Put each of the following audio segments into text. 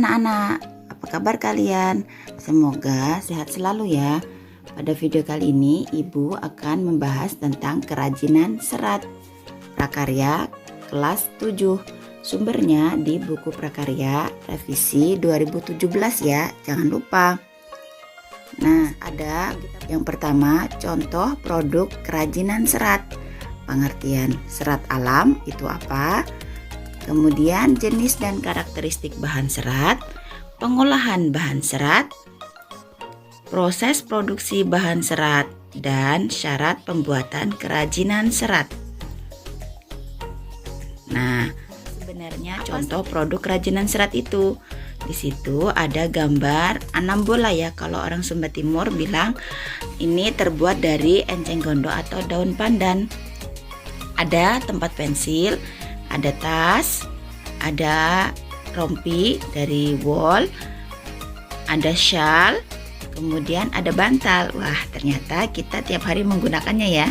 anak-anak, apa kabar kalian? Semoga sehat selalu ya. Pada video kali ini Ibu akan membahas tentang kerajinan serat prakarya kelas 7. Sumbernya di buku prakarya revisi 2017 ya, jangan lupa. Nah, ada yang pertama contoh produk kerajinan serat. Pengertian serat alam itu apa? Kemudian jenis dan karakteristik bahan serat, pengolahan bahan serat, proses produksi bahan serat, dan syarat pembuatan kerajinan serat. Nah, sebenarnya contoh produk kerajinan serat itu, di situ ada gambar anam bola ya. Kalau orang Sumba Timur bilang ini terbuat dari enceng gondok atau daun pandan. Ada tempat pensil, ada tas, ada rompi dari wol, ada shawl, kemudian ada bantal. Wah, ternyata kita tiap hari menggunakannya ya.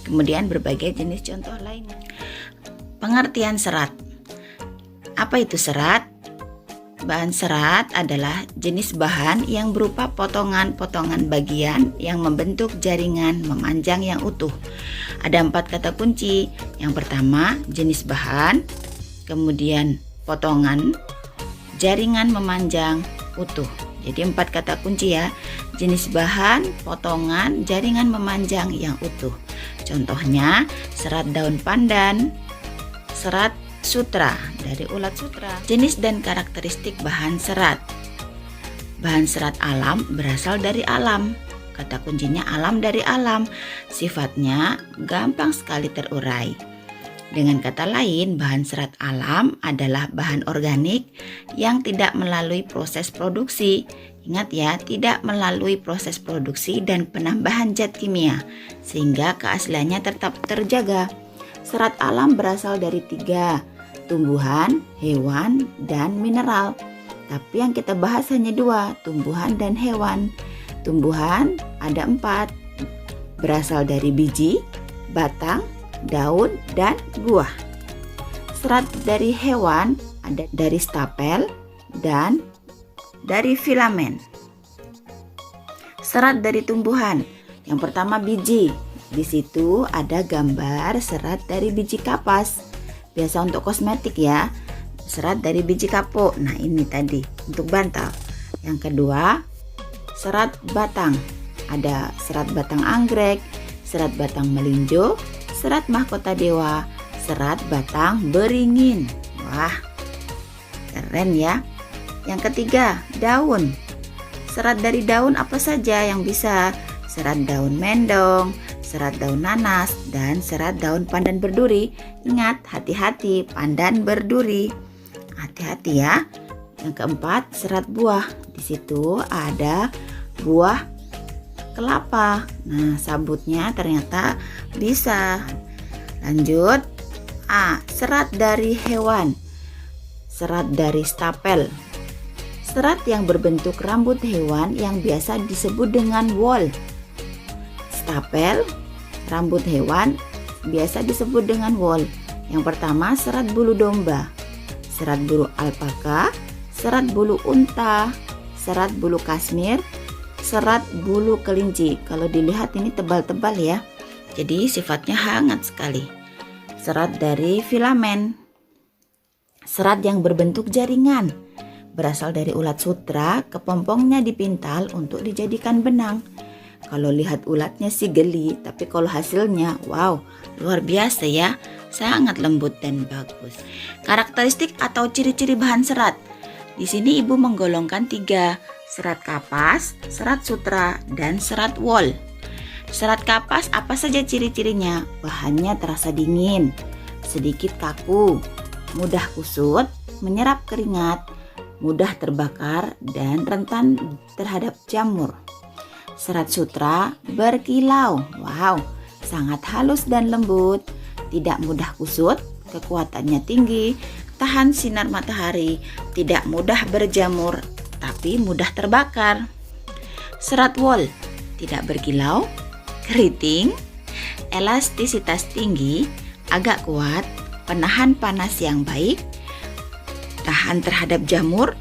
Kemudian berbagai jenis contoh lainnya. Pengertian serat. Apa itu serat? Bahan serat adalah jenis bahan yang berupa potongan-potongan bagian yang membentuk jaringan memanjang yang utuh. Ada 4 kata kunci. Yang pertama, jenis bahan, kemudian potongan, jaringan memanjang, utuh. Jadi 4 kata kunci ya. Jenis bahan, potongan, jaringan memanjang yang utuh. Contohnya serat daun pandan, serat sutra dari ulat sutra. Jenis dan karakteristik bahan serat. Bahan serat alam berasal dari alam. Kata kuncinya alam dari alam. Sifatnya gampang sekali terurai. Dengan kata lain, bahan serat alam adalah bahan organik yang tidak melalui proses produksi. Ingat ya, tidak melalui proses produksi dan penambahan zat kimia, sehingga keasliannya tetap terjaga. Serat alam berasal dari 3, tumbuhan, hewan, dan mineral. Tapi yang kita bahas hanya 2, tumbuhan dan hewan. Tumbuhan ada 4, berasal dari biji, batang, daun, dan buah. Serat dari hewan ada dari stapel dan dari filamen. Serat dari tumbuhan, yang pertama biji. Di situ ada gambar serat dari biji kapas. Biasa untuk kosmetik ya. Serat dari biji kapuk. Nah, ini tadi untuk bantal. Yang kedua, serat batang. Ada serat batang anggrek, serat batang melinjo, serat mahkota dewa, serat batang beringin. Wah, keren ya. Yang ketiga, daun. Serat dari daun apa saja yang bisa? Serat daun mendong, serat daun nanas, dan serat daun pandan berduri. Ingat, hati-hati pandan berduri. Hati-hati ya. Yang keempat, serat buah. Di situ ada buah kelapa. Nah, sabutnya ternyata bisa. Lanjut. Serat dari hewan. Serat dari stapel. Serat yang berbentuk rambut hewan yang biasa disebut dengan wol. Stapel, rambut hewan, biasa disebut dengan wol. Yang pertama, serat bulu domba, serat bulu alpaka, serat bulu unta, serat bulu kasmir, serat bulu kelinci. Kalau dilihat ini tebal-tebal ya, jadi sifatnya hangat sekali. Serat dari filamen. Serat yang berbentuk jaringan, berasal dari ulat sutra, kepompongnya dipintal untuk dijadikan benang. Kalau lihat ulatnya sih geli, tapi kalau hasilnya wow, luar biasa ya, sangat lembut dan bagus. Karakteristik atau ciri-ciri bahan serat. Di sini Ibu menggolongkan 3, serat kapas, serat sutra, dan serat wol. Serat kapas apa saja ciri-cirinya? Bahannya terasa dingin, sedikit kaku, mudah kusut, menyerap keringat, mudah terbakar, dan rentan terhadap jamur. Serat sutra berkilau. Wow, sangat halus dan lembut, tidak mudah kusut, kekuatannya tinggi, tahan sinar matahari, tidak mudah berjamur, tapi mudah terbakar. Serat wol tidak berkilau, keriting, elastisitas tinggi, agak kuat, penahan panas yang baik, tahan terhadap jamur,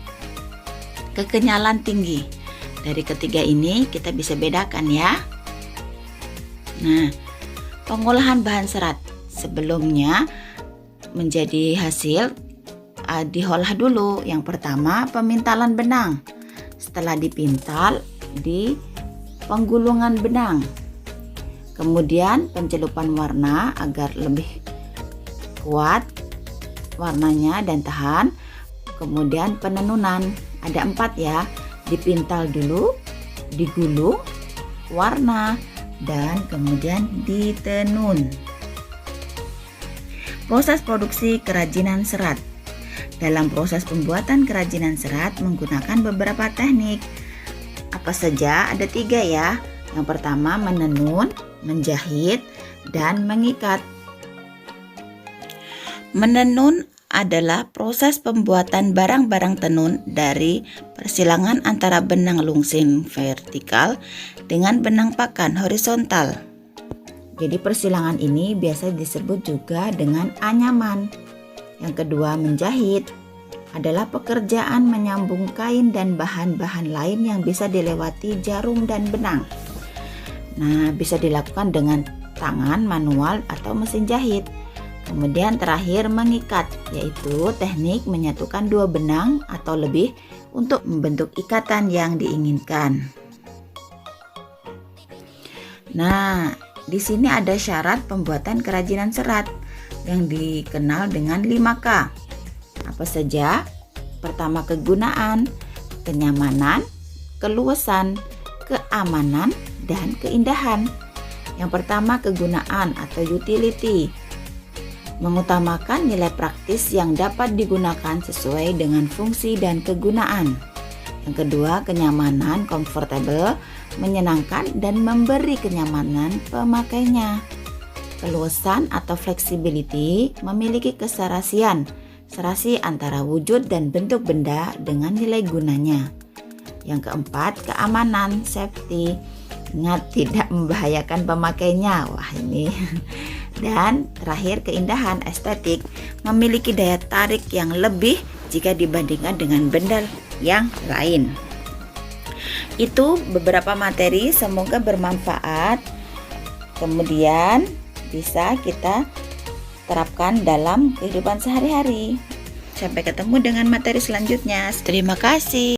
kekenyalan tinggi. Dari ketiga ini kita bisa bedakan ya. Nah, pengolahan bahan serat sebelumnya menjadi hasil diolah dulu. Yang pertama pemintalan benang. Setelah dipintal, di penggulungan benang. Kemudian pencelupan warna agar lebih kuat warnanya dan tahan. Kemudian penenunan, ada 4 ya. Dipintal dulu, digulung, warna, dan kemudian ditenun. Proses produksi kerajinan serat. Dalam proses pembuatan kerajinan serat menggunakan beberapa teknik. Apa saja? Ada 3 ya. Yang pertama menenun, menjahit, dan mengikat. Menenun adalah proses pembuatan barang-barang tenun dari persilangan antara benang lungsing vertikal dengan benang pakan horizontal. Jadi persilangan ini biasa disebut juga dengan anyaman. Yang kedua, menjahit adalah pekerjaan menyambung kain dan bahan-bahan lain yang bisa dilewati jarum dan benang. Nah, bisa dilakukan dengan tangan, manual, atau mesin jahit. Kemudian terakhir mengikat, yaitu teknik menyatukan 2 benang atau lebih untuk membentuk ikatan yang diinginkan. Nah, di sini ada syarat pembuatan kerajinan serat yang dikenal dengan 5K. Apa saja? Pertama, kegunaan, kenyamanan, keluasan, keamanan, dan keindahan. Yang pertama, kegunaan atau utility. Mengutamakan nilai praktis yang dapat digunakan sesuai dengan fungsi dan kegunaan. Yang kedua, kenyamanan, comfortable, menyenangkan dan memberi kenyamanan pemakainya. Keluasan atau flexibility, memiliki keserasian, serasi antara wujud dan bentuk benda dengan nilai gunanya. Yang keempat, keamanan, safety, ingat tidak membahayakan pemakainya. Wah ini. Dan terakhir, keindahan, estetik, memiliki daya tarik yang lebih jika dibandingkan dengan benda yang lain. Itu beberapa materi, semoga bermanfaat. Kemudian bisa kita terapkan dalam kehidupan sehari-hari. Sampai ketemu dengan materi selanjutnya. Terima kasih.